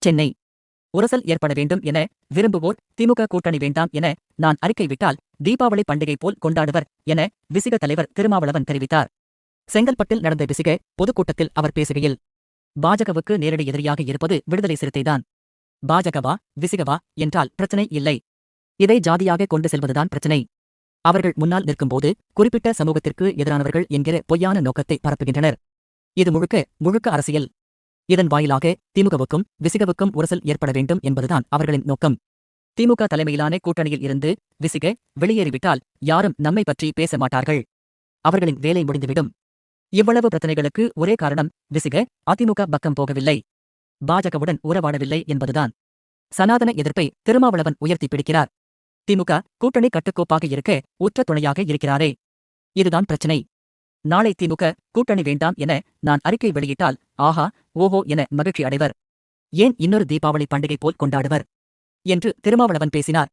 சென்னை. உரசல் ஏற்பட வேண்டும் என விரும்புவோர் திமுக கூட்டணி வேண்டாம் என நான் அறிக்கை விட்டால் தீபாவளி பண்டிகை போல் கொண்டாடுவர் என விசிக தலைவர் திருமாவளவன் தெரிவித்தார். செங்கல்பட்டில் நடந்த விசிக பொதுக்கூட்டத்தில் அவர் பேசுகையில், பாஜகவுக்கு நேரடி எதிரியாக இருப்பது விடுதலை சிறுத்தைதான். பாஜகவா விசிகவா என்றால் பிரச்சனை இல்லை. இதை ஜாதியாக கொண்டு செல்வதுதான் பிரச்சனை. அவர்கள் முன்னால் நிற்கும்போது குறிப்பிட்ட சமூகத்திற்கு எதிரானவர்கள் என்கிற பொய்யான நோக்கத்தை பரப்புகின்றனர். இது முழுக்க முழுக்க அரசியல். இதன் வாயிலாக திமுகவுக்கும் விசிகவுக்கும் உரசல் ஏற்பட வேண்டும் என்பதுதான் அவர்களின் நோக்கம். திமுக தலைமையிலான கூட்டணியில் இருந்து விசிக வெளியேறிவிட்டால் யாரும் நம்மை பற்றி பேச மாட்டார்கள். அவர்களின் வேலை முடிந்துவிடும். இவ்வளவு பிரச்சனைகளுக்கு ஒரே காரணம் விசிக அதிமுக பக்கம் போகவில்லை, பாஜகவுடன் உறவாடவில்லை என்பதுதான். சனாதன எதிர்ப்பை திருமாவளவன் உயர்த்தி பிடிக்கிறார். திமுக கூட்டணி கட்டுக்கோப்பாக இருக்க உற்ற துணையாக இருக்கிறாரே, இதுதான் பிரச்சனை. நாளை திமுக கூட்டணி வேண்டாம் என நான் அறிக்கை வெளியிட்டால் ஆஹா ஓஹோ என மகிழ்ச்சி அடைவர். ஏன் இன்னொரு தீபாவளி பண்டிகை போல் கொண்டாடுவர் என்று திருமாவளவன் பேசினார்.